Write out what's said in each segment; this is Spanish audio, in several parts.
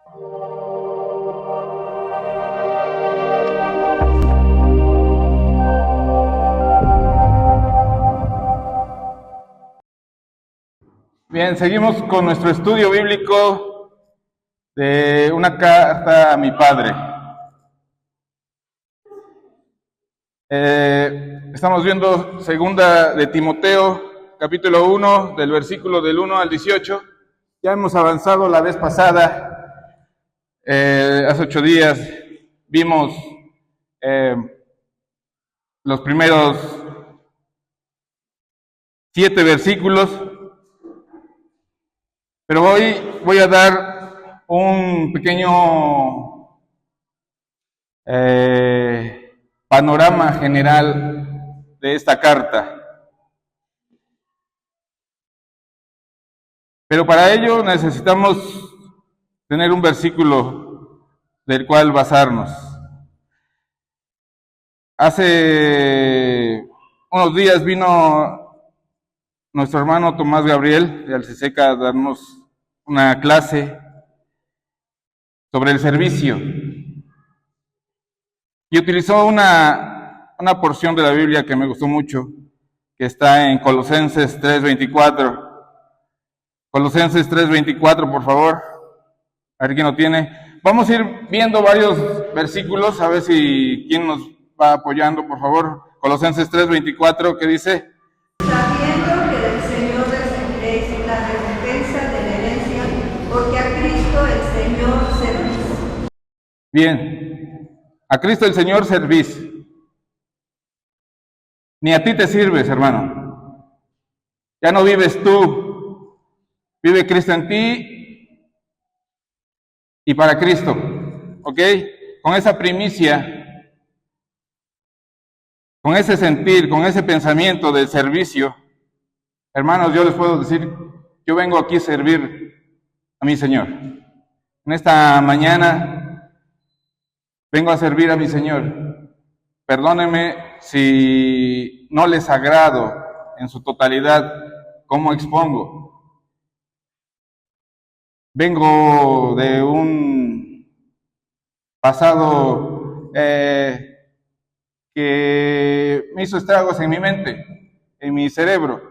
Bien, seguimos con nuestro estudio bíblico de una carta a mi padre. Estamos viendo segunda de Timoteo, capítulo 1, del versículo del 1 al 18. Ya hemos avanzado la vez pasada, hace 8 días, vimos los primeros 7 versículos, pero hoy voy a dar un pequeño panorama general de esta carta. Pero para ello necesitamos tener un versículo del cual basarnos. Hace unos días vino nuestro hermano Tomás Gabriel de Alceseca a darnos una clase sobre el servicio y utilizó una porción de la Biblia que me gustó mucho, que está en Colosenses 3:24. Colosenses 3:24, por favor. A ver quién lo tiene. Vamos a ir viendo varios versículos, a ver si quién nos va apoyando, por favor. Colosenses 3:24, ¿qué dice? Sabiendo que del Señor recibiréis la recompensa de la herencia, porque a Cristo el Señor servís. Bien, a Cristo el Señor servís. Ni a ti te sirves, hermano. Ya no vives tú, vive Cristo en ti y para Cristo, ¿ok? Con esa primicia, con ese sentir, con ese pensamiento del servicio, hermanos, yo les puedo decir, yo vengo aquí a servir a mi Señor. En esta mañana vengo a servir a mi Señor. Perdónenme si no les agrado en su totalidad cómo expongo. Vengo de un pasado que me hizo estragos en mi mente, en mi cerebro,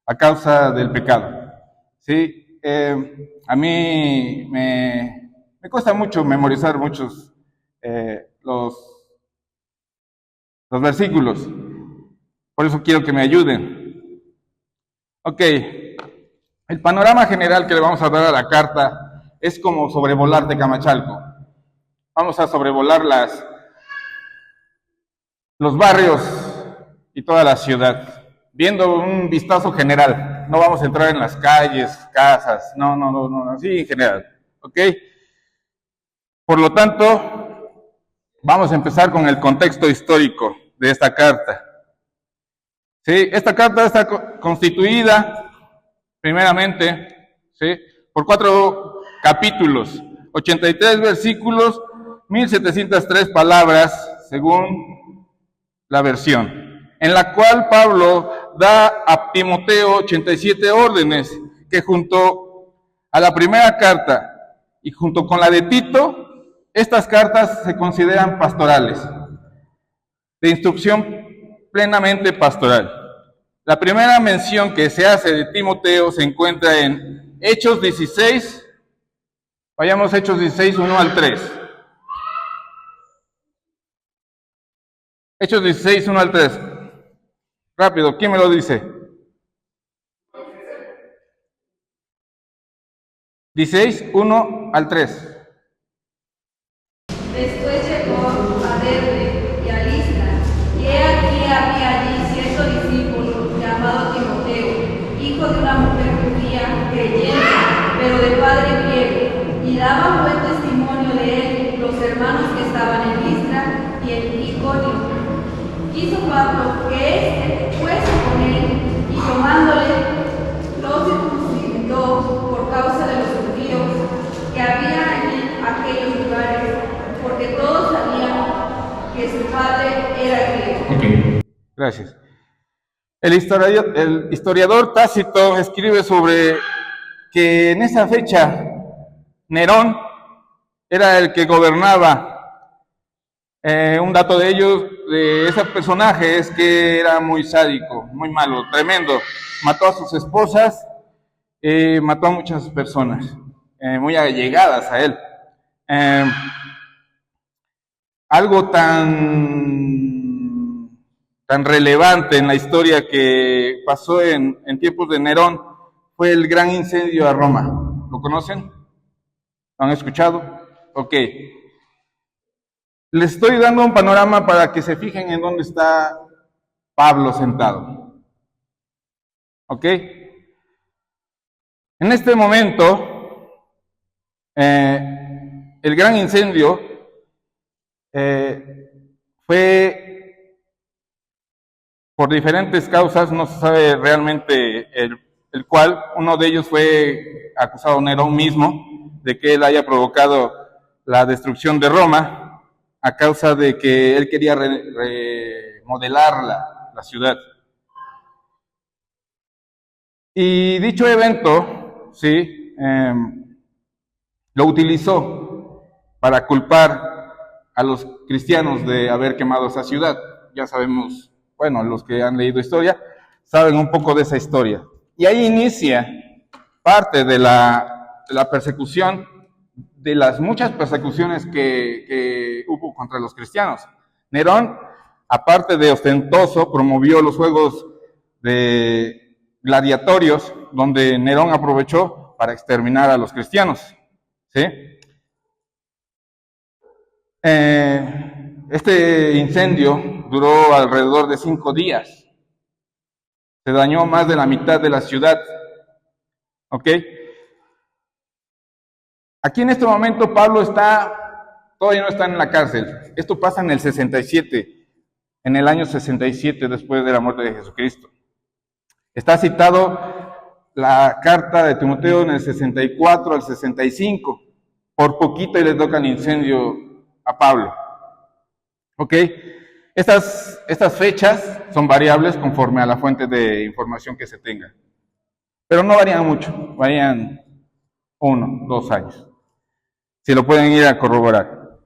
a causa del pecado. ¿Sí? A mí me cuesta mucho memorizar muchos los versículos. Por eso quiero que me ayuden. Ok. El panorama general que le vamos a dar a la carta es como sobrevolar Tecamachalco. Vamos a sobrevolar los barrios y toda la ciudad, viendo un vistazo general. No vamos a entrar en las calles, casas, no, así en general. ¿Ok? Por lo tanto, vamos a empezar con el contexto histórico de esta carta. ¿Sí? Esta carta está constituida, primeramente, ¿sí?, por 4 capítulos, 83 versículos, 1703 palabras, según la versión, en la cual Pablo da a Timoteo 87 órdenes, que junto a la primera carta y junto con la de Tito, estas cartas se consideran pastorales, de instrucción plenamente pastoral. La primera mención que se hace de Timoteo se encuentra en Hechos 16, vayamos a Hechos 16, 1 al 3. Hechos 16, 1 al 3. Rápido, ¿quién me lo dice? 16, 1 al 3. Después llegó a Derbe y a Listra, y he aquí había allí cierto discípulo llamado Timoteo, hijo de una mujer judía creyente, pero de padre griego, y daban buen testimonio de él los hermanos que estaban en Listra y en Iconio. Quiso Pablo que éste fuese con él, y tomándole, lo circuncidó por causa de los judíos que había en aquellos lugares, porque todos sabían que su padre era griego. Okay. Gracias. El historiador Tácito escribe sobre que en esa fecha Nerón era el que gobernaba. Un dato de ellos, de ese personaje, es que era muy sádico, muy malo, tremendo. Mató a sus esposas, mató a muchas personas muy allegadas a él. Algo tan relevante en la historia que pasó en tiempos de Nerón fue el gran incendio a Roma. ¿Lo conocen? ¿Lo han escuchado? Ok. Les estoy dando un panorama para que se fijen en dónde está Pablo sentado. ¿Ok? En este momento, el gran incendio fue por diferentes causas, no se sabe realmente el cual. Uno de ellos fue acusado Nerón mismo de que él haya provocado la destrucción de Roma a causa de que él quería remodelar la ciudad. Y dicho evento, sí, lo utilizó para culpar a los cristianos de haber quemado esa ciudad. Ya sabemos, bueno, los que han leído historia saben un poco de esa historia. Y ahí inicia parte de la persecución, de las muchas persecuciones que hubo contra los cristianos. Nerón, aparte de ostentoso, promovió los juegos de gladiatorios, donde Nerón aprovechó para exterminar a los cristianos. ¿Sí? Este incendio duró alrededor de 5 días. Se dañó más de la mitad de la ciudad. ¿Ok? Aquí en este momento Pablo todavía no está en la cárcel. Esto pasa en el 67, en el año 67 después de la muerte de Jesucristo. Está citado la carta de Timoteo en el 64 al 65. Por poquito y le toca el incendio a Pablo. ¿Ok? Estas fechas son variables conforme a la fuente de información que se tenga. Pero no varían mucho, varían 1, 2 años. Si lo pueden ir a corroborar.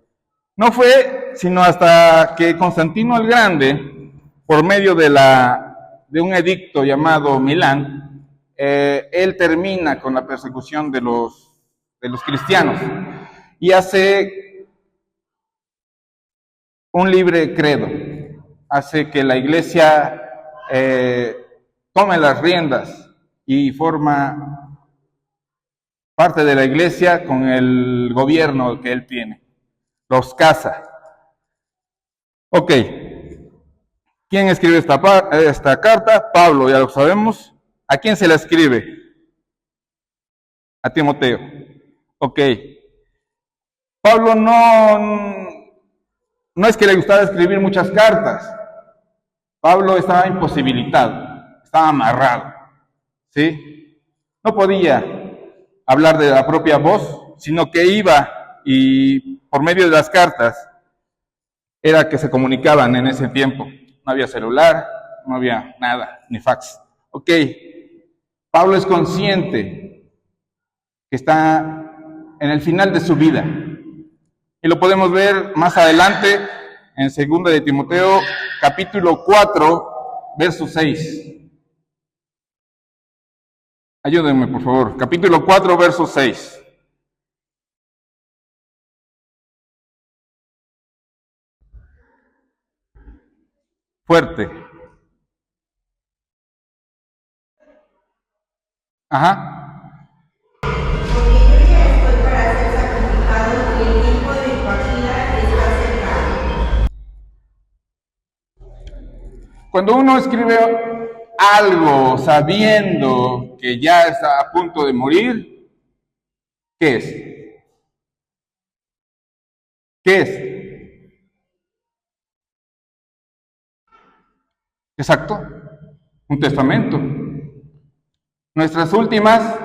No fue sino hasta que Constantino el Grande, por medio de un edicto llamado Milán, él termina con la persecución de los cristianos y hace un libre credo, hace que la iglesia tome las riendas y forma parte de la iglesia con el gobierno que él tiene. Los casa. Ok. ¿Quién escribe esta carta? Pablo, ya lo sabemos. ¿A quién se la escribe? A Timoteo. Ok. Pablo no es que le gustara escribir muchas cartas. Pablo estaba imposibilitado, estaba amarrado. ¿Sí? No podía hablar de la propia voz, sino que iba y por medio de las cartas era que se comunicaban en ese tiempo. No había celular, no había nada, ni fax. Ok, Pablo es consciente que está en el final de su vida. Y lo podemos ver más adelante en 2 de Timoteo, capítulo 4, verso 6. Ayúdenme, por favor. Capítulo 4, verso 6. Fuerte. Ajá. Porque yo ya estoy para ser sacrificado y el tiempo de mi partida está cercano. Cuando uno escribe algo sabiendo que ya está a punto de morir, ¿qué es? ¿Qué es? Exacto, un testamento. Nuestras últimas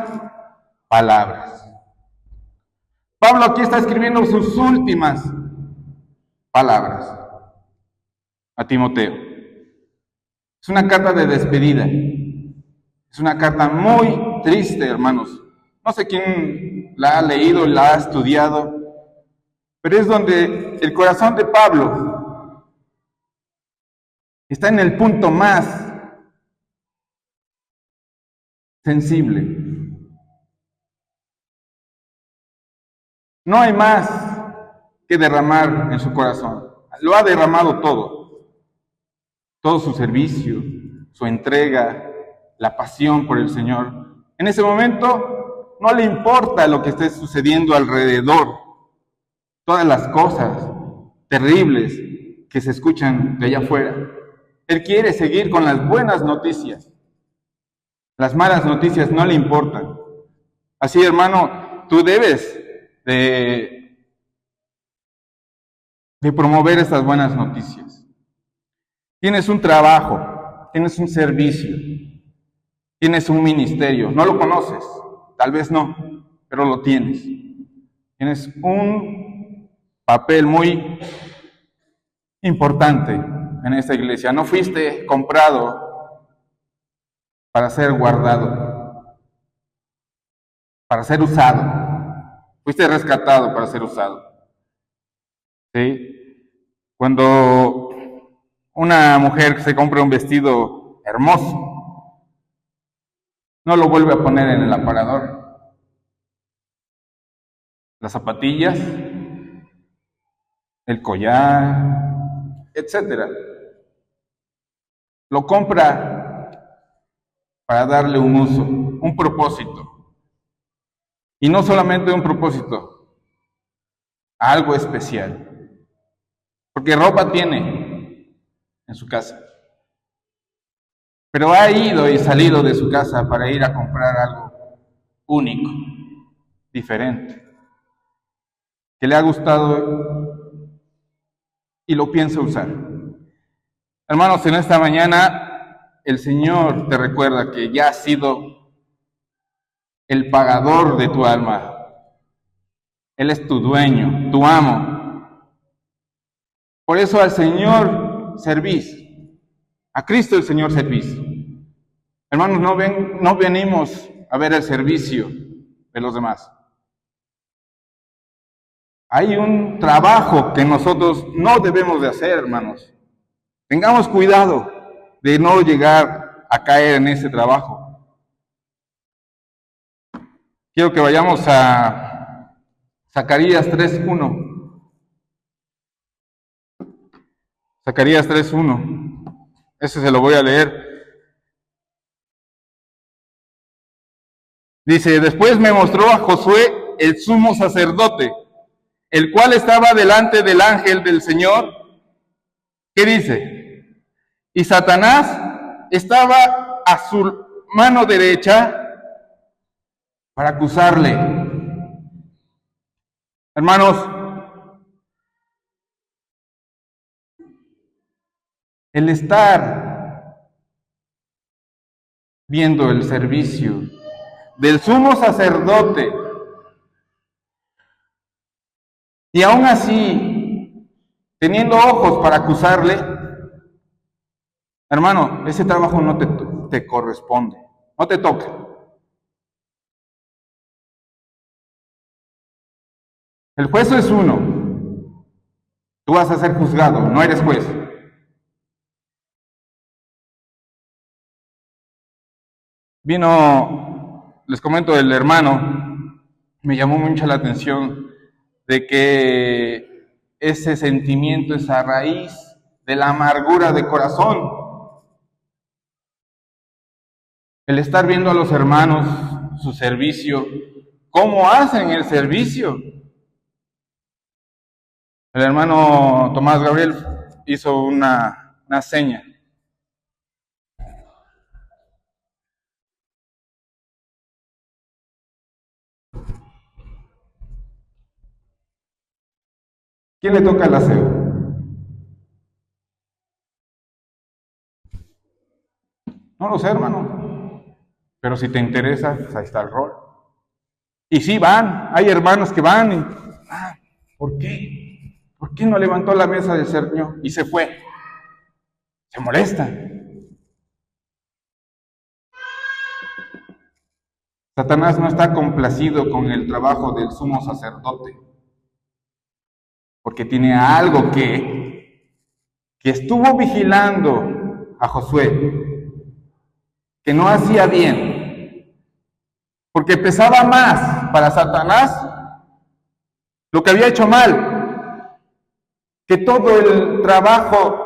palabras. Pablo aquí está escribiendo sus últimas palabras a Timoteo. Es una carta de despedida. Es una carta muy triste, hermanos. No sé quién la ha leído, la ha estudiado, Pero es donde el corazón de Pablo está en el punto más sensible. No hay más que derramar en su corazón. Lo ha derramado todo su servicio, su entrega, la pasión por el Señor. En ese momento no le importa lo que esté sucediendo alrededor, todas las cosas terribles que se escuchan de allá afuera. Él quiere seguir con las buenas noticias. Las malas noticias no le importan. Así, hermano, tú debes de promover estas buenas noticias. Tienes un trabajo, tienes un servicio, tienes un ministerio, no lo conoces, tal vez no, pero lo tienes. Tienes un papel muy importante en esta iglesia. No fuiste comprado para ser guardado, para ser usado. Fuiste rescatado para ser usado. ¿Sí? Cuando una mujer se compra un vestido hermoso, no lo vuelve a poner en el aparador. Las zapatillas, el collar, etcétera. Lo compra para darle un uso, un propósito. Y no solamente un propósito, algo especial. Porque ropa tiene en su casa. Pero ha ido y salido de su casa para ir a comprar algo único, diferente, que le ha gustado y lo piensa usar. Hermanos, en esta mañana el Señor te recuerda que ya has sido el pagador de tu alma. Él es tu dueño, tu amo. Por eso al Señor servís. A Cristo el Señor servís. Hermanos, no venimos a ver el servicio de los demás. Hay un trabajo que nosotros no debemos de hacer, hermanos. Tengamos cuidado de no llegar a caer en ese trabajo. Quiero que vayamos a Zacarías 3:1. Zacarías 3:1. Ese se lo voy a leer. Dice, después me mostró a Josué, el sumo sacerdote, el cual estaba delante del ángel del Señor. ¿Qué dice? Y Satanás estaba a su mano derecha para acusarle. Hermanos, el estar viendo el servicio del sumo sacerdote y aún así teniendo ojos para acusarle, hermano, ese trabajo no te corresponde, no te toca. El juez es uno, tú vas a ser juzgado, no eres juez. Vino, les comento, el hermano, me llamó mucho la atención de que ese sentimiento es a raíz de la amargura de corazón. El estar viendo a los hermanos su servicio, cómo hacen el servicio. El hermano Tomás Gabriel hizo una seña. ¿Quién le toca el aseo? No lo sé, hermano. Pero si te interesa, pues ahí está el rol. Y sí van, hay hermanos que van y, ¿por qué? ¿Por qué no levantó la mesa del Señor y se fue? Se molesta. Satanás no está complacido con el trabajo del sumo sacerdote. porque tiene algo que estuvo vigilando a Josué, que no hacía bien, porque pesaba más para Satanás lo que había hecho mal, que todo el trabajo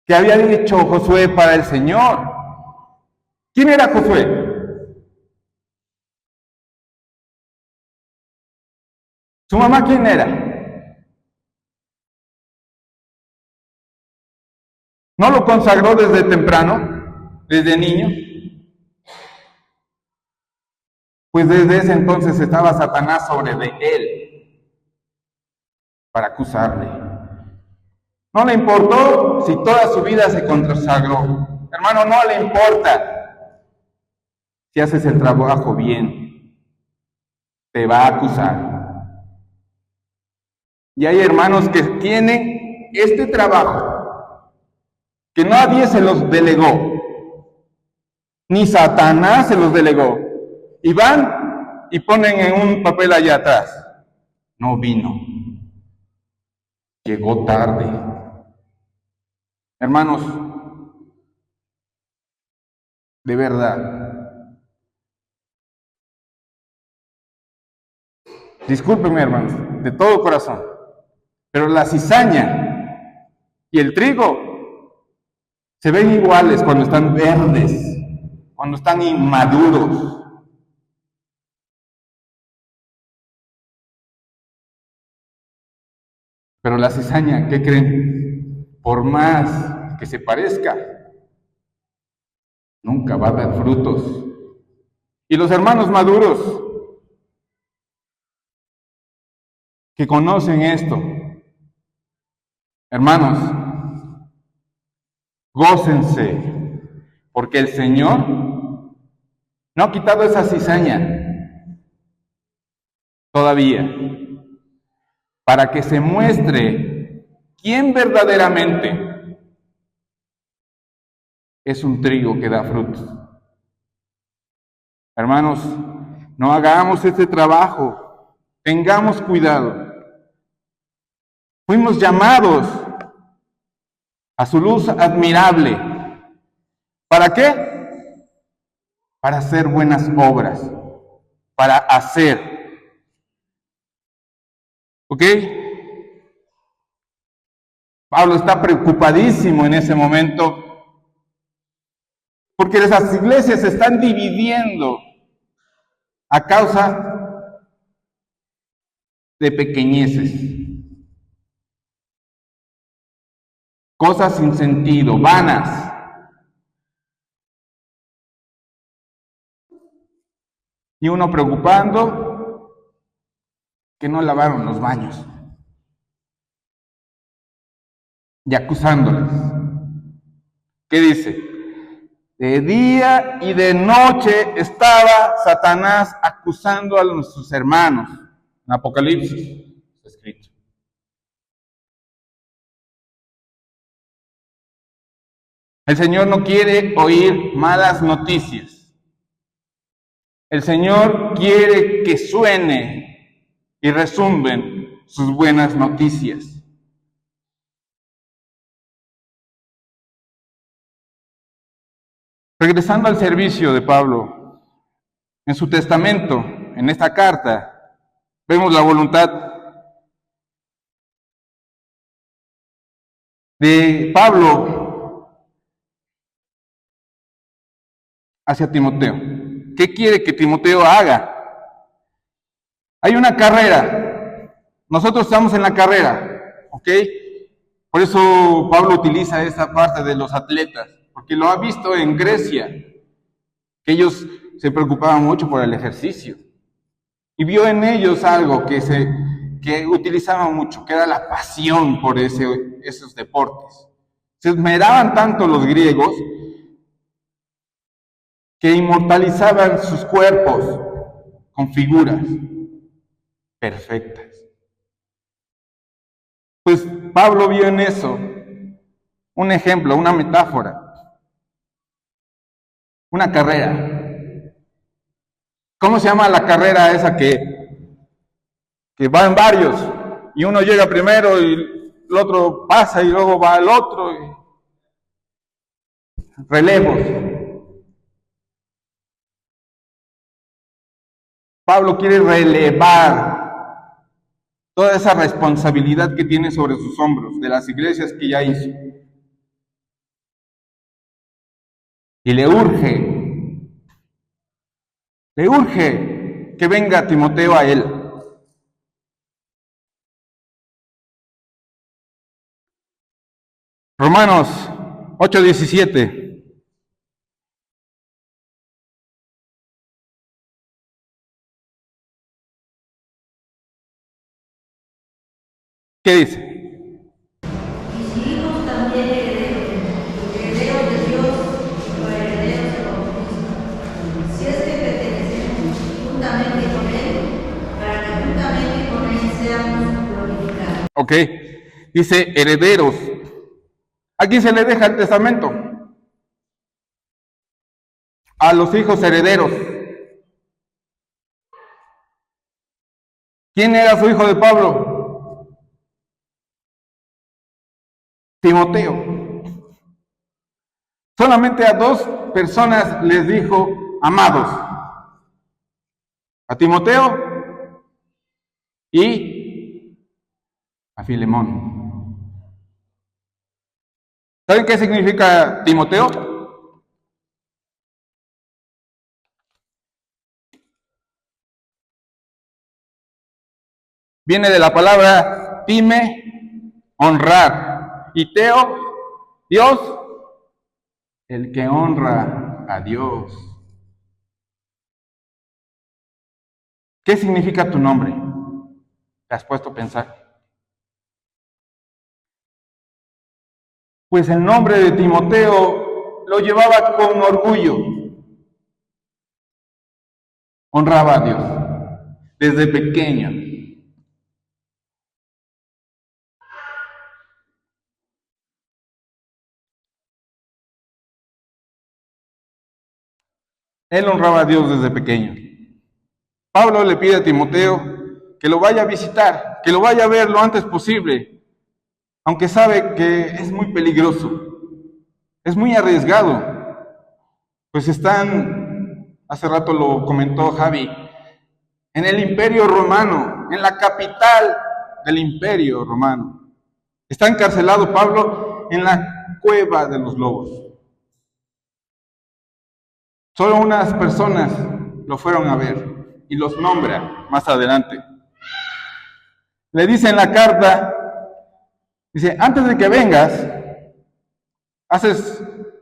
que había hecho Josué para el Señor. ¿Quién era Josué? ¿Su mamá quién era? ¿No lo consagró desde temprano, desde niño? Pues desde ese entonces estaba Satanás sobre de él para acusarle. No le importó si toda su vida se consagró. Hermano, no le importa si haces el trabajo bien. Te va a acusar. Y hay hermanos que tienen este trabajo, que nadie se los delegó, ni Satanás se los delegó, y van y ponen en un papel allá atrás: no vino, llegó tarde. Hermanos, de verdad, discúlpenme, hermanos, de todo corazón, pero la cizaña y el trigo se ven iguales cuando están verdes, cuando están inmaduros. Pero la cizaña, ¿qué creen? Por más que se parezca, nunca va a dar frutos. Y los hermanos maduros que conocen esto, hermanos, gócense, porque el Señor no ha quitado esa cizaña todavía, para que se muestre quién verdaderamente es un trigo que da frutos. Hermanos, no hagamos este trabajo, tengamos cuidado. Fuimos llamados a su luz admirable. ¿Para qué? Para hacer buenas obras, para hacer. ¿Ok? Pablo está preocupadísimo en ese momento porque esas iglesias se están dividiendo a causa de pequeñeces, cosas sin sentido, vanas. Y uno preocupando que no lavaron los baños y acusándoles. ¿Qué dice? De día y de noche estaba Satanás acusando a nuestros hermanos. En Apocalipsis está escrito. El Señor no quiere oír malas noticias. El Señor quiere que suene y resumben sus buenas noticias. Regresando al servicio de Pablo, en su testamento, en esta carta, vemos la voluntad de Pablo hacia Timoteo. ¿Qué quiere que Timoteo haga? Hay una carrera. Nosotros estamos en la carrera, ¿ok? Por eso Pablo utiliza esta parte de los atletas, porque lo ha visto en Grecia, que ellos se preocupaban mucho por el ejercicio. Y vio en ellos algo que utilizaban mucho, que era la pasión por esos deportes. Se esmeraban tanto los griegos que inmortalizaban sus cuerpos con figuras perfectas. Pues Pablo vio en eso un ejemplo, una metáfora, una carrera. ¿Cómo se llama la carrera esa que que van varios, y uno llega primero y el otro pasa y luego va el otro. Relevos. Pablo quiere relevar toda esa responsabilidad que tiene sobre sus hombros de las iglesias que ya hizo. Y le urge que venga Timoteo a él. Romanos 8:17. ¿Qué dice? Y si hijos también herederos de Dios, o herederos de Cristo, si es que pertenecemos juntamente con Él, para que juntamente con Él seamos glorificados. Ok, dice herederos. ¿A quién se le deja el testamento? A los hijos herederos. ¿Quién era su hijo de Pablo? Timoteo. Solamente a dos personas les dijo amados. A Timoteo y a Filemón. ¿Saben qué significa Timoteo? Viene de la palabra time, honrar, y teo, Dios, el que honra a Dios. ¿Qué significa tu nombre? ¿Te has puesto a pensar? Pues el nombre de Timoteo lo llevaba con orgullo. Honraba a Dios desde pequeño. Él honraba a Dios desde pequeño. Pablo le pide a Timoteo que lo vaya a visitar, que lo vaya a ver lo antes posible, aunque sabe que es muy peligroso, es muy arriesgado, pues están, hace rato lo comentó Javi, en el Imperio Romano, en la capital del Imperio Romano. Está encarcelado Pablo en la cueva de los lobos. Solo unas personas lo fueron a ver y los nombra más adelante. Le dice en la carta, dice, antes de que vengas,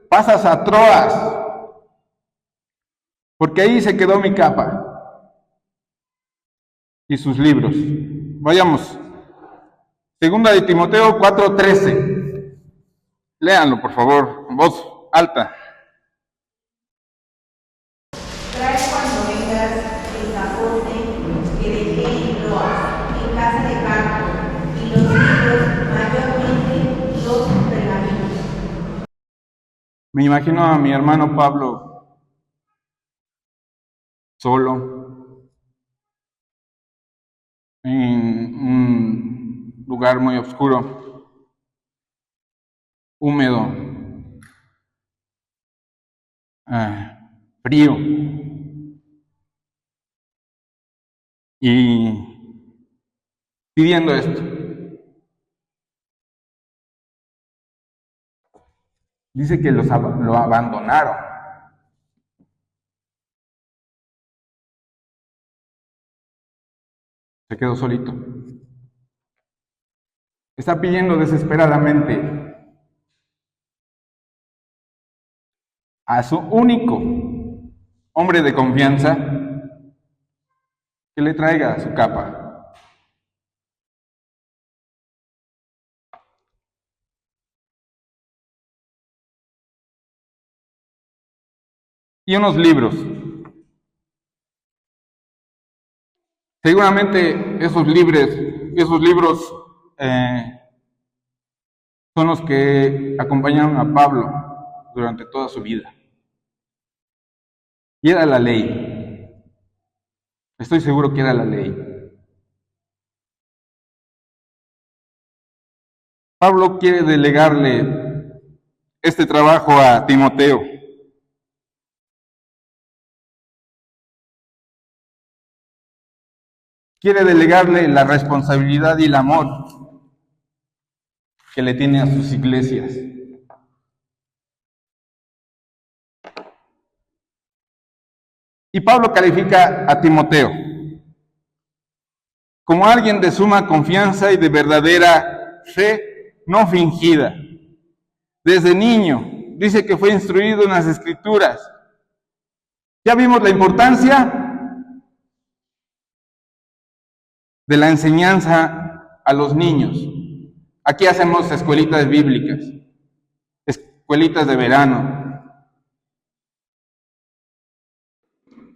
pasas a Troas, porque ahí se quedó mi capa y sus libros. Vayamos. Segunda de Timoteo 4:13. Léanlo, por favor, en voz alta. Trae cuando vengas el capote que dejé en Troas, en casa de Carpo, y los libros, mayormente los pergaminos. Me imagino a mi hermano Pablo solo en un lugar muy oscuro, húmedo, frío, y pidiendo esto. Dice que lo abandonaron. Se quedó solito. Está pidiendo desesperadamente a su único hombre de confianza que le traiga su capa. Y unos libros. Seguramente esos libros son los que acompañaron a Pablo durante toda su vida. Y era la ley. Estoy seguro que era la ley. Pablo quiere delegarle este trabajo a Timoteo. Quiere delegarle la responsabilidad y el amor que le tiene a sus iglesias. Y Pablo califica a Timoteo como alguien de suma confianza y de verdadera fe no fingida. Desde niño dice que fue instruido en las Escrituras. Ya vimos la importancia de la enseñanza a los niños. Aquí hacemos escuelitas bíblicas, escuelitas de verano,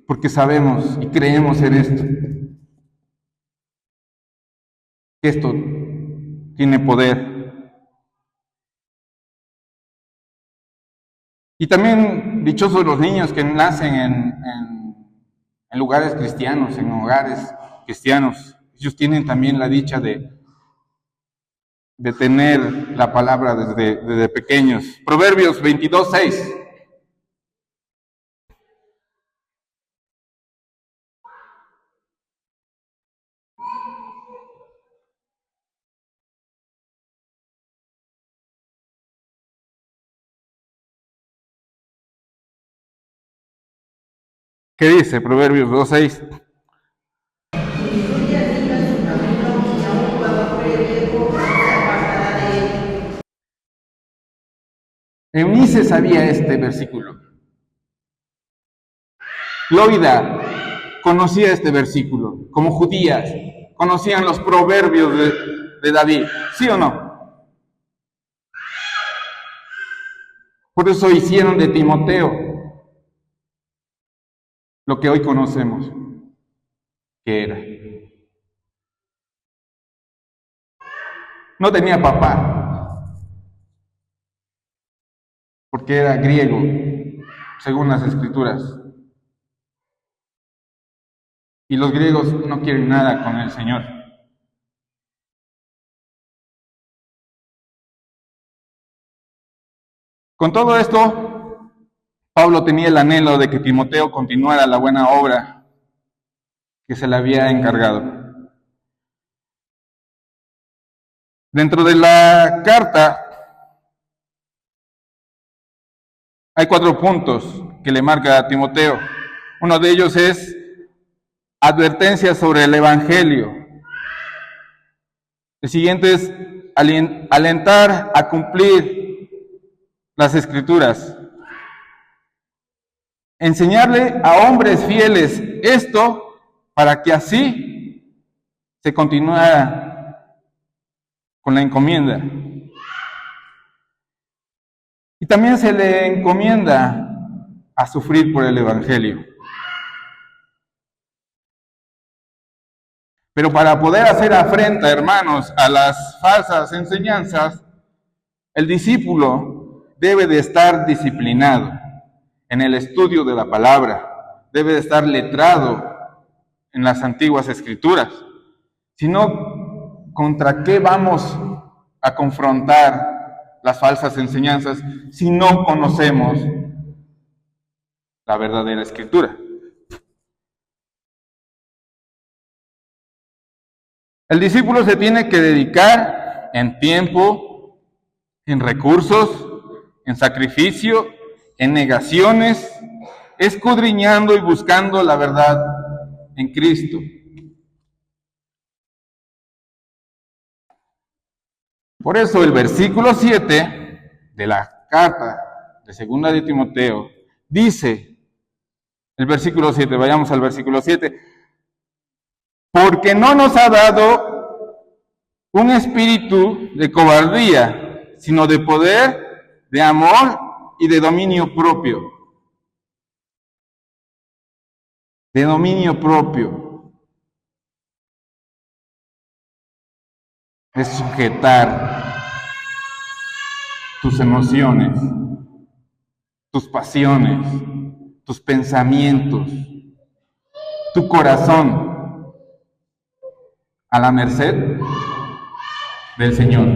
porque sabemos y creemos en esto, que esto tiene poder. Y también dichosos los niños que nacen en lugares cristianos, en hogares cristianos. Ellos tienen también la dicha de tener la palabra desde pequeños. Proverbios 22:6. ¿Qué dice Proverbios 2:6? Eunice sabía este versículo. Loida conocía este versículo. Como judías, conocían los proverbios de David. ¿Sí o no? Por eso hicieron de Timoteo lo que hoy conocemos que era. No tenía papá, porque era griego, según las Escrituras. Y los griegos no quieren nada con el Señor. Con todo esto, Pablo tenía el anhelo de que Timoteo continuara la buena obra que se le había encargado. Dentro de la carta hay 4 puntos que le marca a Timoteo. Uno de ellos es advertencia sobre el Evangelio. El siguiente es alentar a cumplir las Escrituras. Enseñarle a hombres fieles esto para que así se continuara con la encomienda. Y también se le encomienda a sufrir por el Evangelio. Pero para poder hacer afrenta, hermanos, a las falsas enseñanzas, el discípulo debe de estar disciplinado en el estudio de la palabra, debe de estar letrado en las antiguas Escrituras. Si no, ¿contra qué vamos a confrontar las falsas enseñanzas si no conocemos la verdadera Escritura? El discípulo se tiene que dedicar en tiempo, en recursos, en sacrificio, en negaciones, escudriñando y buscando la verdad en Cristo. Por eso el versículo 7 de la carta de 2 de Timoteo dice, el versículo 7, vayamos al versículo 7, porque no nos ha dado un espíritu de cobardía, sino de poder, de amor y de dominio propio. De dominio propio. Es sujetar tus emociones, tus pasiones, tus pensamientos, tu corazón a la merced del Señor.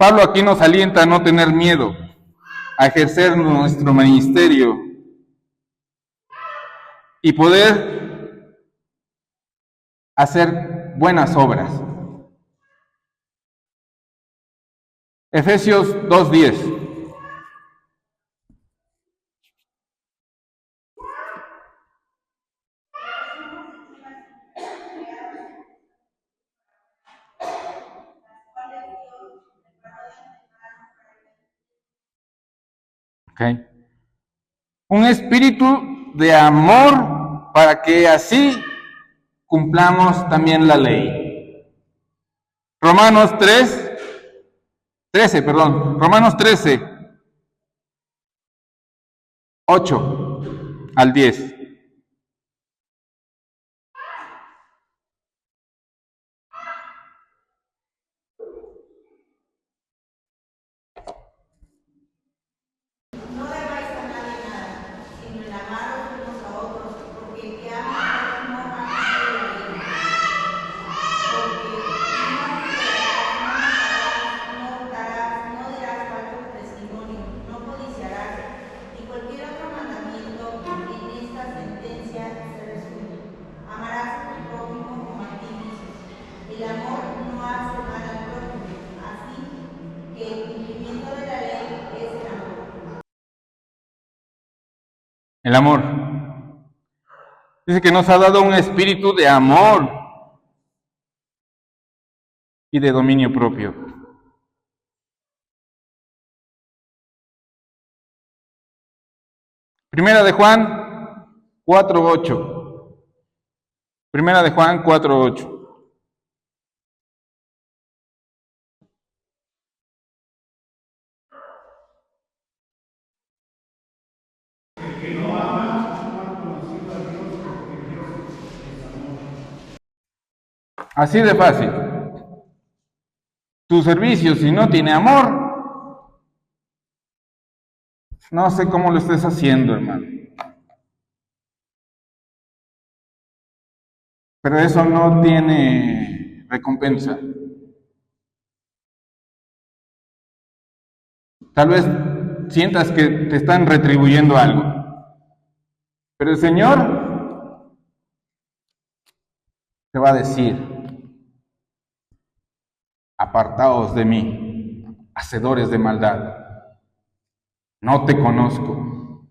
Pablo aquí nos alienta a no tener miedo, a ejercer nuestro ministerio y poder hacer buenas obras. Efesios 2:10. Okay. Un espíritu de amor para que así cumplamos también la ley. Romanos 13, 8 al 10. El amor. Dice que nos ha dado un espíritu de amor y de dominio propio. Primera de Juan 4:8. Primera de Juan 4:8. Así de fácil. Tu servicio, si no tiene amor, no sé cómo lo estés haciendo, hermano. Pero eso no tiene recompensa. Tal vez sientas que te están retribuyendo algo. Pero el Señor te va a decir: apartaos de mí, hacedores de maldad, no te conozco.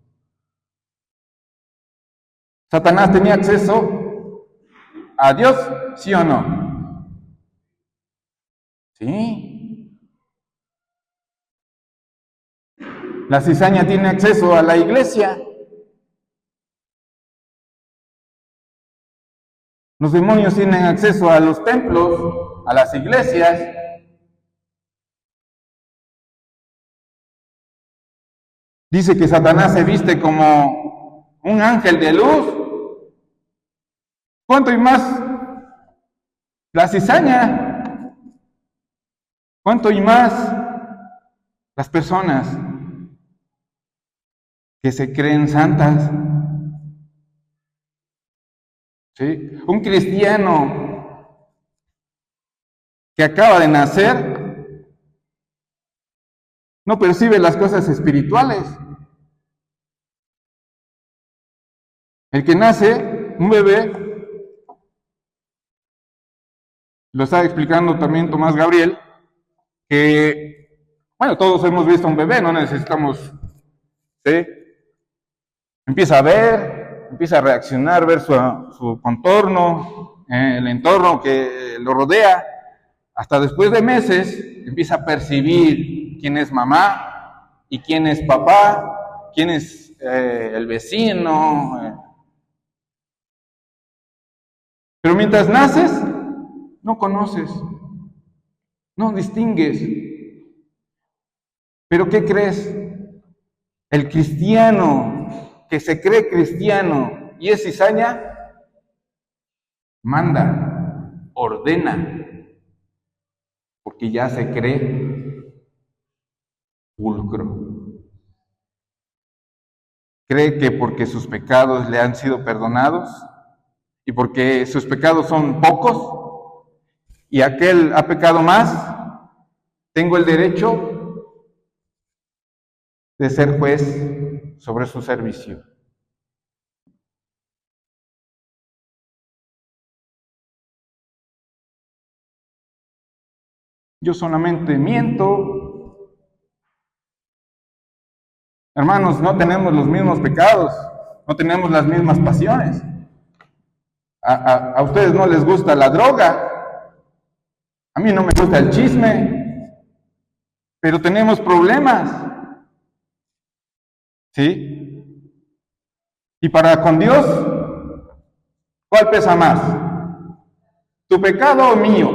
¿Satanás tenía acceso a Dios, sí o no? Sí. La cizaña tiene acceso a la iglesia. Los demonios tienen acceso a los templos, a las iglesias. Dice que Satanás se viste como un ángel de luz. ¿Cuánto y más la cizaña? ¿Cuánto y más las personas que se creen santas? ¿Sí? Un cristiano que acaba de nacer no percibe las cosas espirituales. El que nace, un bebé, lo está explicando también Tomás Gabriel, que, bueno, todos hemos visto un bebé, no necesitamos, ¿sí? Empieza a ver, empieza a reaccionar, ver su contorno, el entorno que lo rodea. Hasta después de meses empieza a percibir quién es mamá y quién es papá, quién es el vecino. Pero mientras naces, no conoces, no distingues. ¿Pero qué crees? El cristiano que se cree cristiano y es cizaña, manda, ordena, porque ya se cree pulcro. Cree que porque sus pecados le han sido perdonados y porque sus pecados son pocos y aquel ha pecado más, tengo el derecho de ser juez sobre su servicio. Yo solamente miento. Hermanos, no tenemos los mismos pecados, no tenemos las mismas pasiones. A ustedes no les gusta la droga, a mí no me gusta el chisme, pero tenemos problemas, ¿sí? Y para con Dios, ¿cuál pesa más? ¿Tu pecado o mío?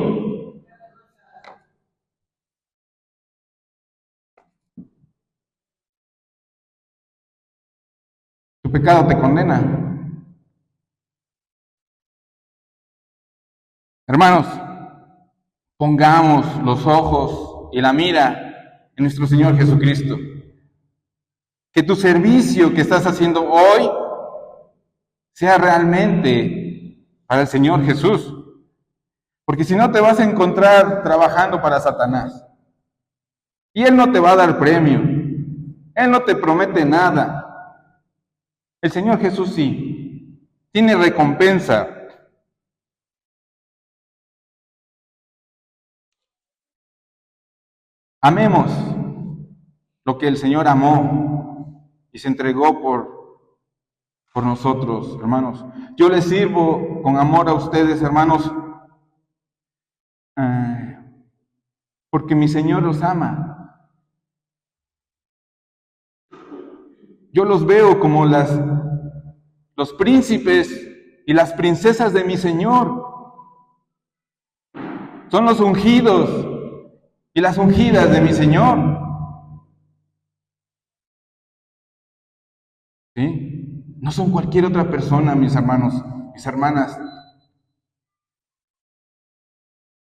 Tu pecado te condena. Hermanos, pongamos los ojos y la mira en nuestro Señor Jesucristo. Que tu servicio que estás haciendo hoy sea realmente para el Señor Jesús. Porque si no te vas a encontrar trabajando para Satanás. Y Él no te va a dar premio. Él no te promete nada. El Señor Jesús sí. Tiene recompensa. Amemos lo que el Señor amó y se entregó por nosotros, hermanos. Yo les sirvo con amor a ustedes, hermanos, porque mi Señor los ama. Yo los veo como los príncipes y las princesas de mi Señor. Son los ungidos y las ungidas de mi Señor. ¿Sí? No son cualquier otra persona, mis hermanos, mis hermanas.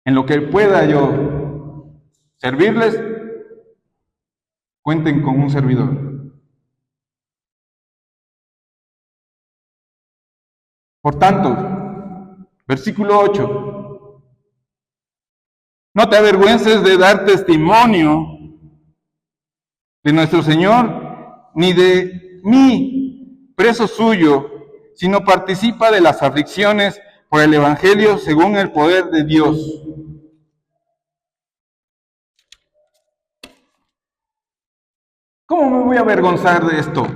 En lo que pueda yo servirles, cuenten con un servidor. Por tanto, versículo 8. No te avergüences de dar testimonio de nuestro Señor, ni de mí, preso suyo, sino participa de las aflicciones por el Evangelio según el poder de Dios. ¿Cómo me voy a avergonzar de esto?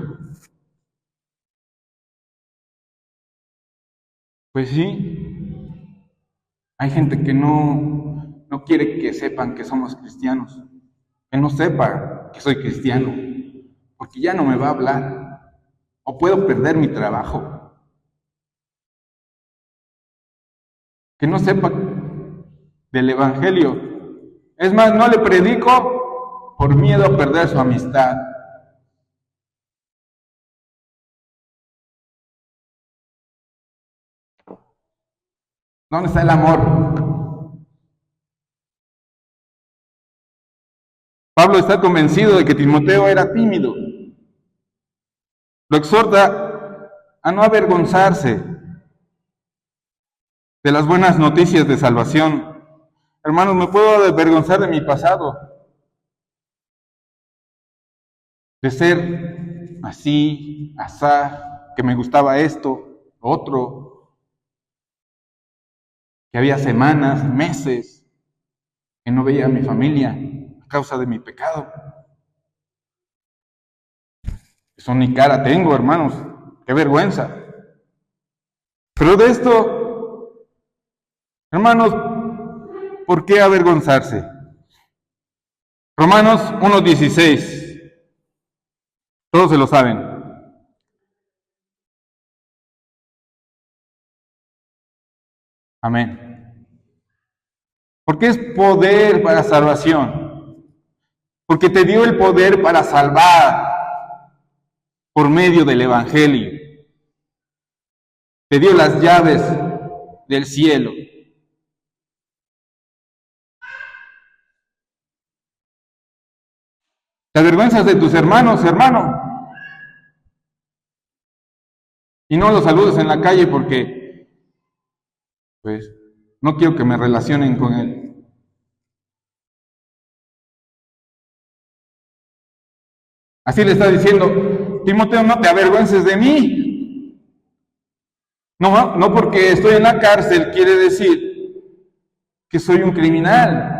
Pues sí, hay gente que no quiere que sepan que somos cristianos, que no sepa que soy cristiano, porque ya no me va a hablar, o puedo perder mi trabajo. Que no sepa del Evangelio. Es más, no le predico por miedo a perder su amistad. ¿Dónde está el amor? Pablo está convencido de que Timoteo era tímido. Lo exhorta a no avergonzarse de las buenas noticias de salvación. Hermanos, me puedo avergonzar de mi pasado, de ser así, asá, que me gustaba esto, otro, que había semanas, meses, que no veía a mi familia a causa de mi pecado. Eso ni cara tengo, hermanos, qué vergüenza. Pero de esto, hermanos, ¿por qué avergonzarse? Romanos 1:16. Todos se lo saben. Amén. Porque es poder para salvación. Porque te dio el poder para salvar por medio del Evangelio. Te dio las llaves del cielo. ¿Te avergüenzas de tus hermanos, hermano? Y no los saludes en la calle porque, pues, no quiero que me relacionen con él. Así le está diciendo, Timoteo, no te avergüences de mí. No, no porque estoy en la cárcel quiere decir que soy un criminal.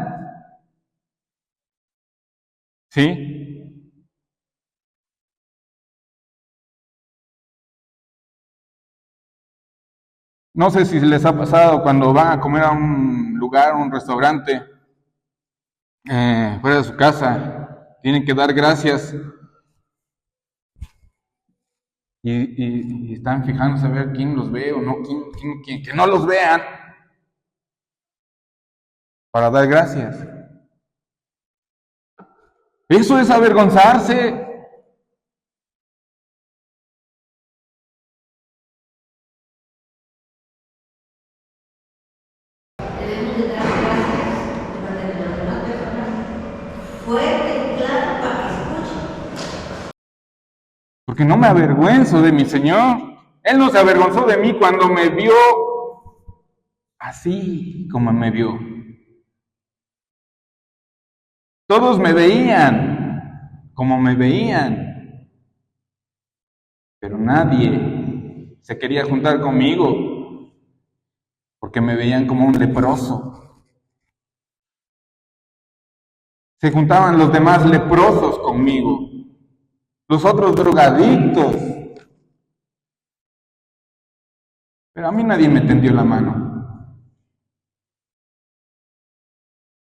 ¿Sí? No sé si les ha pasado cuando van a comer a un lugar, a un restaurante, fuera de su casa, tienen que dar gracias y están fijándose a ver quién los ve o no, que no los vean para dar gracias. Eso es avergonzarse. Debemos de dar gracias de las demás personas fuerte y claro para que escuchen. Porque no me avergüenzo de mi Señor. Él no se avergonzó de mí cuando me vio así como me vio. Todos me veían como me veían, pero nadie se quería juntar conmigo porque me veían como un leproso. Se juntaban los demás leprosos conmigo, los otros drogadictos. Pero a mí nadie me tendió la mano.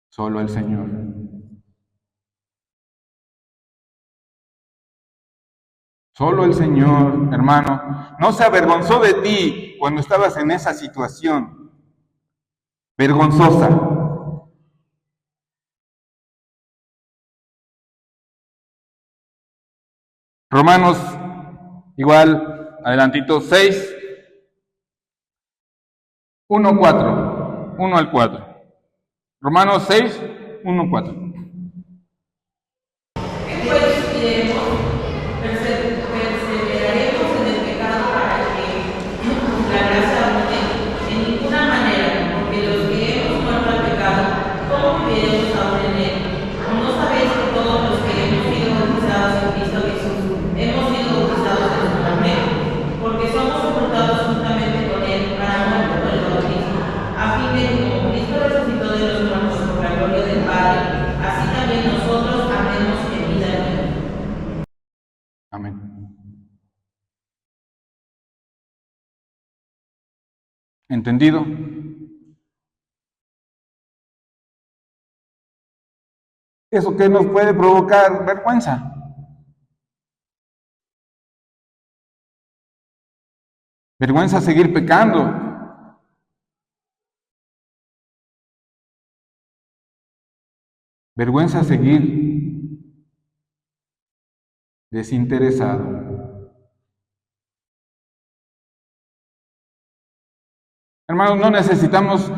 Solo el Señor. Solo el Señor, hermano, no se avergonzó de ti cuando estabas en esa situación vergonzosa. Romanos, igual, adelantito, 6, 1, 4, 1 al 4. Romanos 6, 1, 4. ¿Qué pues diremos? Perseveraremos en el pecado para que la gracia abunde. En ninguna manera, porque los que hemos muerto al pecado, ¿cómo viviremos aún en él? ¿O no sabéis que todos los que hemos sido bautizados en Cristo Jesús, hemos sido bautizados en su muerte? Porque somos sepultados juntamente con él para muerte por el bautismo, a fin de que como Cristo resucitó de los muertos por la gloria del Padre, así también nosotros andemos en vida nueva. Amén. ¿Entendido? ¿Eso qué nos puede provocar? Vergüenza. Vergüenza seguir pecando. Vergüenza seguir desinteresado. Hermanos, no necesitamos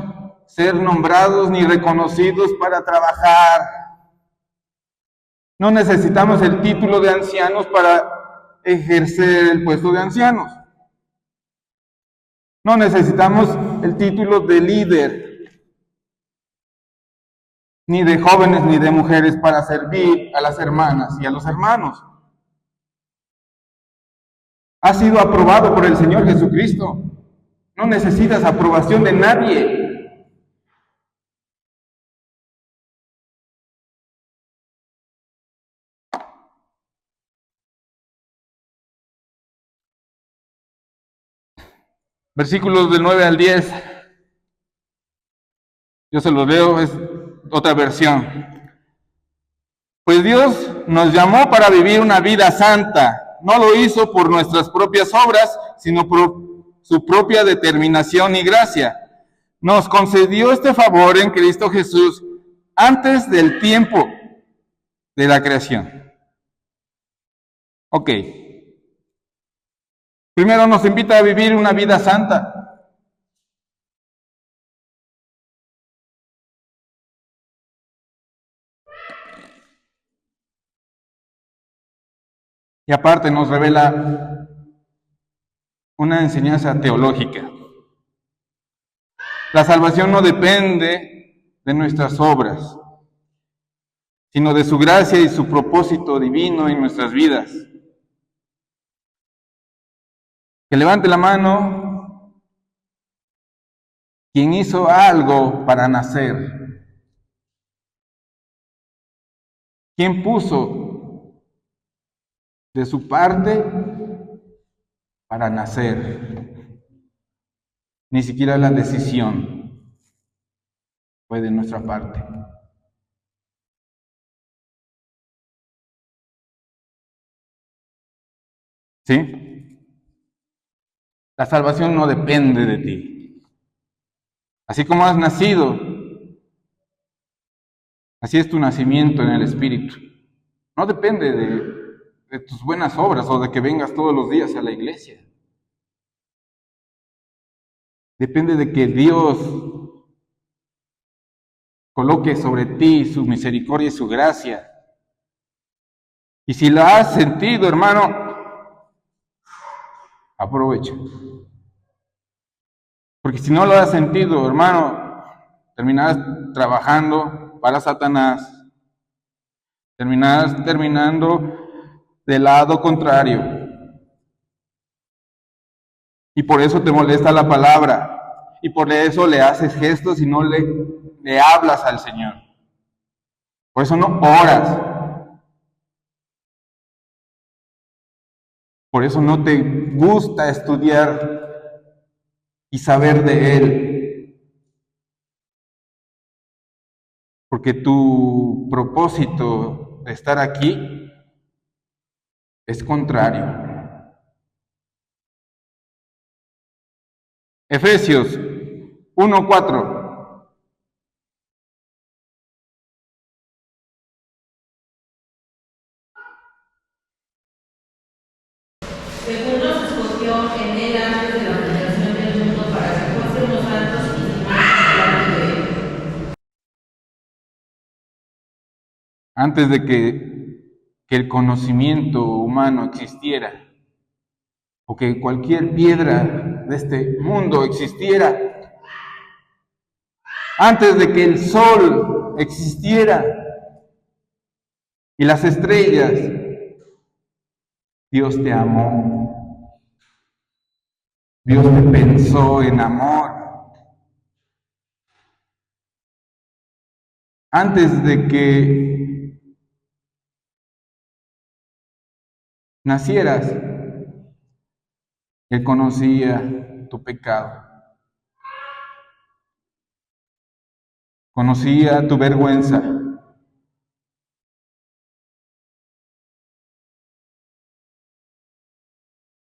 ser nombrados ni reconocidos para trabajar. No necesitamos el título de ancianos para ejercer el puesto de ancianos. No necesitamos el título de líder, ni de jóvenes ni de mujeres para servir a las hermanas y a los hermanos. Ha sido aprobado por el Señor Jesucristo. No necesitas aprobación de nadie. Versículos del 9 al 10. Yo se los leo, es otra versión. Pues Dios nos llamó para vivir una vida santa. No lo hizo por nuestras propias obras, sino por su propia determinación y gracia. Nos concedió este favor en Cristo Jesús antes del tiempo de la creación. Ok. Primero nos invita a vivir una vida santa. Y aparte nos revela una enseñanza teológica. La salvación no depende de nuestras obras, sino de su gracia y su propósito divino en nuestras vidas. Que levante la mano quien hizo algo para nacer. ¿Quién puso de su parte para nacer? Ni siquiera la decisión fue de nuestra parte. ¿Sí? La salvación no depende de ti. Así como has nacido, así es tu nacimiento en el Espíritu. No depende de tus buenas obras o de que vengas todos los días a la iglesia. Depende de que Dios coloque sobre ti su misericordia y su gracia. Y si la has sentido, hermano, aprovecha. Porque si no lo has sentido, hermano, terminarás trabajando para Satanás. Terminarás terminando del lado contrario. Y por eso te molesta la palabra. Y por eso le haces gestos y no le hablas al Señor. Por eso no oras. Por eso no te gusta estudiar y saber de Él. Porque tu propósito de estar aquí es contrario. Efesios 1:4. Según nos escogió en Él antes de la fundación del mundo para que fuésemos santos y sin mancha delante de Él. Antes de que el conocimiento humano existiera, o que cualquier piedra de este mundo existiera, antes de que el sol existiera y las estrellas, Dios te amó. Dios te pensó en amor. Antes de que nacieras, Él conocía tu pecado. Conocía tu vergüenza.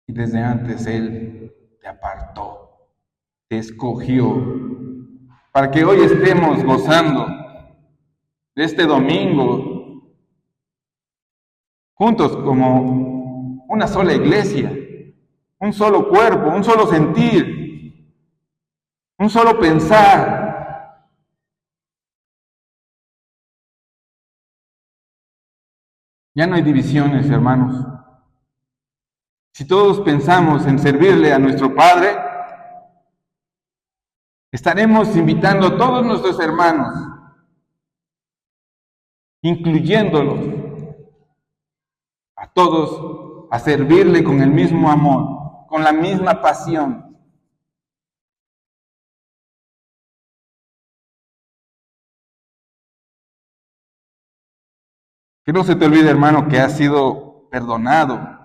Y desde antes Él te apartó, te escogió, para que hoy estemos gozando de este domingo, juntos como una sola iglesia, un solo cuerpo, un solo sentir, un solo pensar. Ya no hay divisiones, hermanos. Si todos pensamos en servirle a nuestro Padre, estaremos invitando a todos nuestros hermanos, incluyéndolos, a todos a servirle con el mismo amor, con la misma pasión. Que no se te olvide, hermano, que has sido perdonado.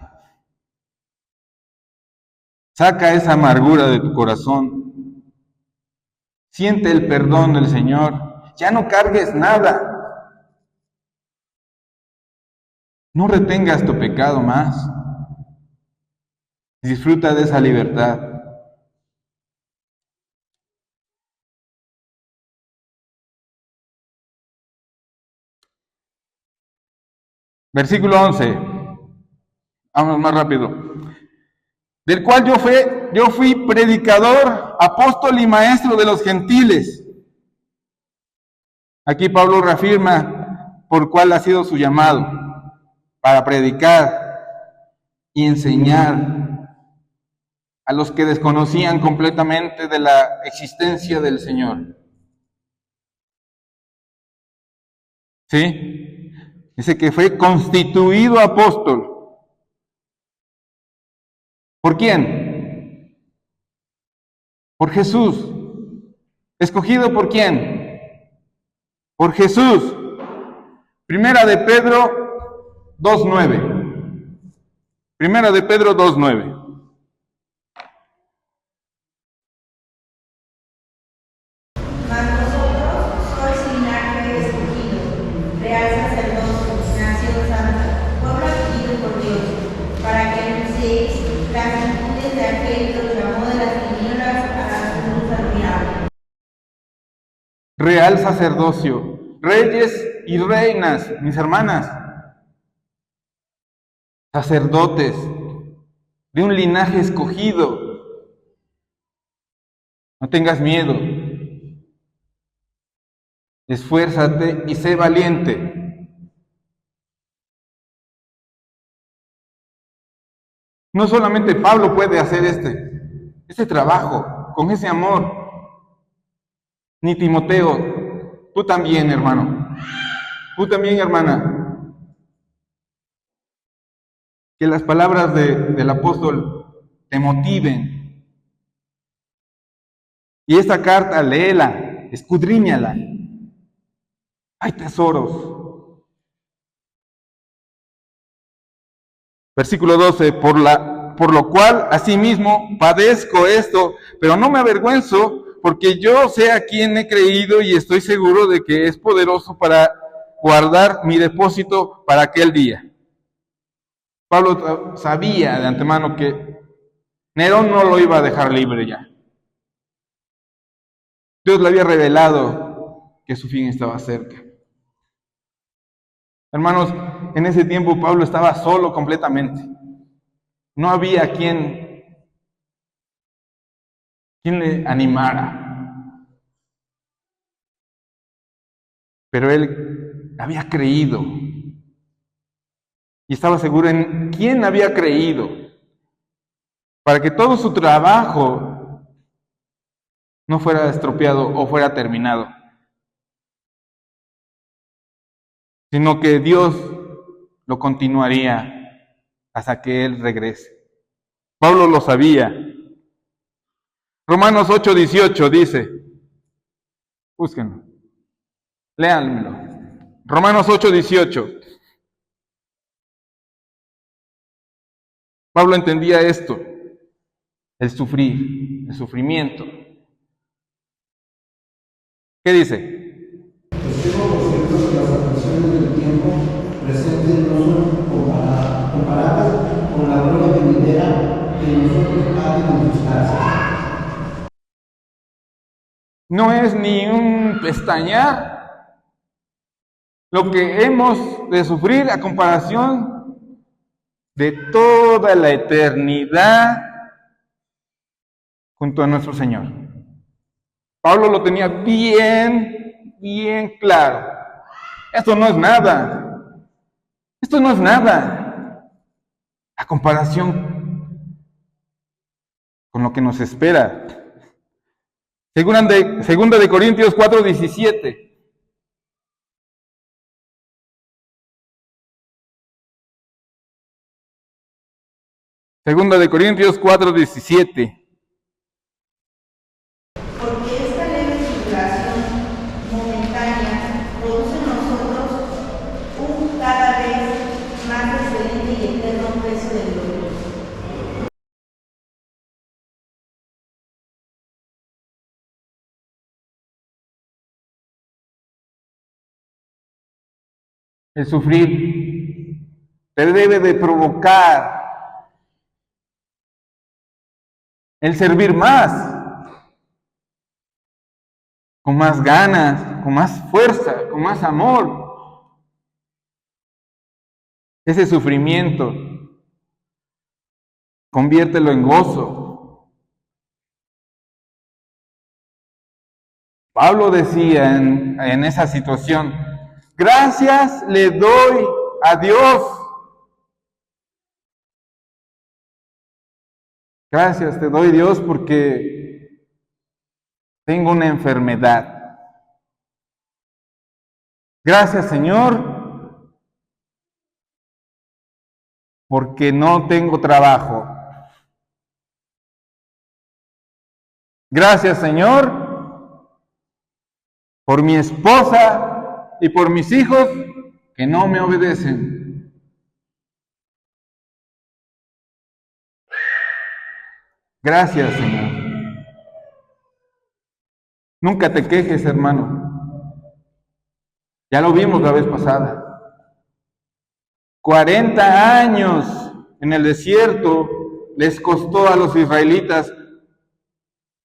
Saca esa amargura de tu corazón. Siente el perdón del Señor. Ya no cargues nada. No retengas tu pecado más. Disfruta de esa libertad. Versículo 11. Vamos más rápido. Del cual yo fui predicador, apóstol y maestro de los gentiles. Aquí Pablo reafirma por cuál ha sido su llamado, para predicar y enseñar a los que desconocían completamente de la existencia del Señor. ¿Sí? Dice que fue constituido apóstol. ¿Por quién? Por Jesús. ¿Escogido por quién? Por Jesús. Primera de Pedro 2:9. Primera de Pedro 2:9. Mas vosotros sois linaje escogido, real sacerdocio, nación santa, pueblo adquirido por Dios, para que anunciéis las virtudes de aquel que os llamó de las tinieblas a la luz admirable. Real sacerdocio, reyes y reinas, mis hermanas, sacerdotes de un linaje escogido. No tengas miedo. Esfuérzate y sé valiente. No solamente Pablo puede hacer este trabajo con ese amor, ni Timoteo, tú también, hermano, tú también, hermana. Que las palabras del apóstol te motiven. Y esta carta, léela, escudriñala. Hay tesoros. Versículo 12, por lo cual asimismo padezco esto, pero no me avergüenzo, porque yo sé a quién he creído y estoy seguro de que es poderoso para guardar mi depósito para aquel día. Pablo sabía de antemano que Nerón no lo iba a dejar libre ya. Dios le había revelado que su fin estaba cerca. Hermanos, en ese tiempo Pablo estaba solo completamente. No había quien le animara. Pero él había creído. Y estaba seguro en quién había creído. Para que todo su trabajo no fuera estropeado o fuera terminado. Sino que Dios lo continuaría hasta que Él regrese. Pablo lo sabía. Romanos 8:18 dice, búsquenlo, léanmelo. Romanos 8:18. Pablo entendía esto, el sufrimiento. ¿Qué dice? Las aflicciones del tiempo presentes no son comparadas con la gloria venidera que nosotros ha de manifestarse. No es ni un pestañear lo que hemos de sufrir a comparación de toda la eternidad junto a nuestro Señor. Pablo lo tenía bien claro. Esto no es nada. Esto no es nada. A comparación con lo que nos espera. Segunda de Corintios 4:17. Segunda de Corintios 4:17. Porque esta leve tribulación momentánea produce en nosotros un cada vez más excelente y eterno precio de gloria. El sufrir te debe de provocar el servir más, con más ganas, con más fuerza, con más amor. Ese sufrimiento, conviértelo en gozo. Pablo decía en esa situación, gracias le doy a Dios. Gracias te doy, Dios, porque tengo una enfermedad. Gracias, Señor, porque no tengo trabajo. Gracias, Señor, por mi esposa y por mis hijos que no me obedecen. Gracias, Señor. Nunca te quejes, hermano. Ya lo vimos la vez pasada. 40 años en el desierto les costó a los israelitas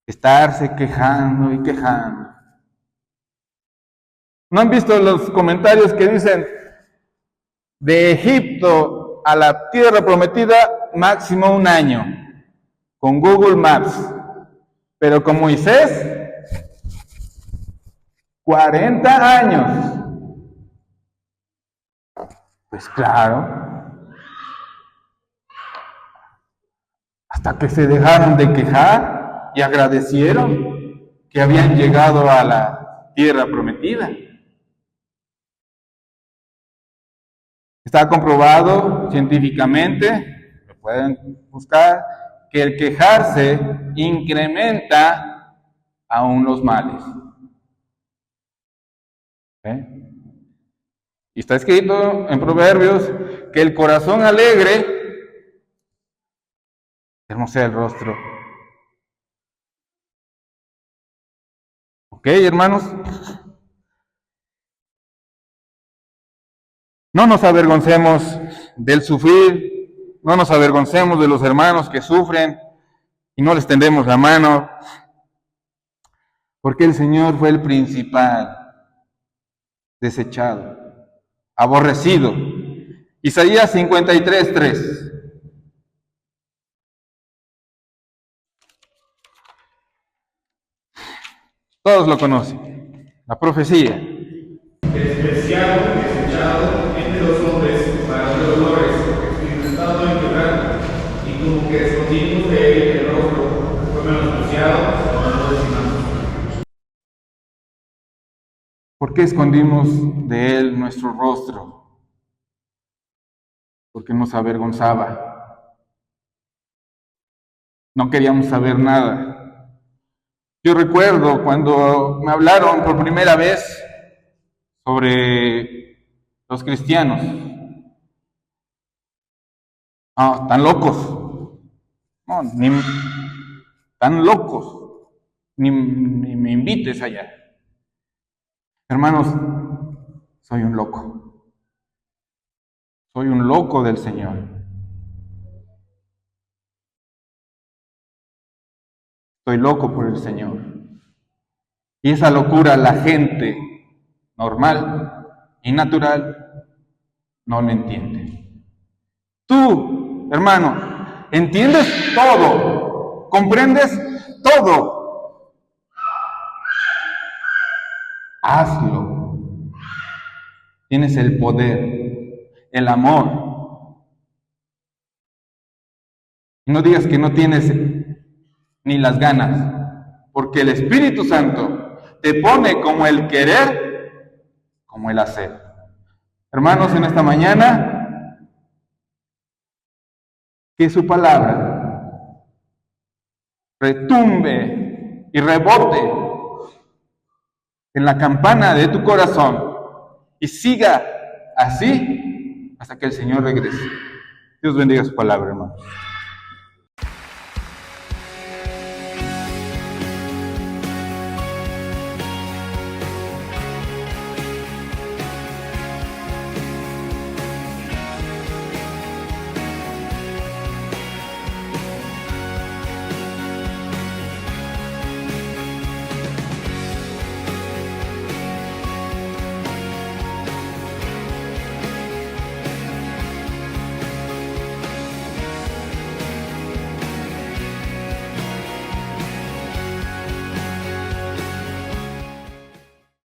estarse quejando y quejando. ¿No han visto los comentarios que dicen de Egipto a la tierra prometida máximo 1 año con Google Maps? Pero con Moisés, 40 años. Pues claro, hasta que se dejaron de quejar y agradecieron que habían llegado a la tierra prometida. Está comprobado científicamente, lo pueden buscar, que el quejarse incrementa aún los males. Y está escrito en Proverbios que el corazón alegre hermosea el rostro. ¿Ok, hermanos? No nos avergoncemos del sufrir, no nos avergoncemos de los hermanos que sufren y no les tendemos la mano, porque el Señor fue el principal desechado, aborrecido. Isaías 53:3. Todos lo conocen, la profecía. Despreciado, desechado entre los hombres, para los dolores, experimentado en quebranto, y como que escondimos de él el rostro, fue menospreciado, no lo estimamos. ¿Por qué escondimos de él nuestro rostro? Porque nos avergonzaba. No queríamos saber nada. Yo recuerdo cuando me hablaron por primera vez sobre los cristianos. Tan locos. No, ni tan locos. Ni me invites allá. Hermanos, soy un loco. Soy un loco del Señor. Estoy loco por el Señor. Y esa locura la gente normal y natural no la entiende. Tú, hermano, entiendes todo, comprendes todo. Hazlo. Tienes el poder, el amor. No digas que no tienes ni las ganas, porque el Espíritu Santo te pone como el querer, como el hacer. Hermanos, en esta mañana, que su palabra retumbe y rebote en la campana de tu corazón y siga así hasta que el Señor regrese. Dios bendiga su palabra, hermanos.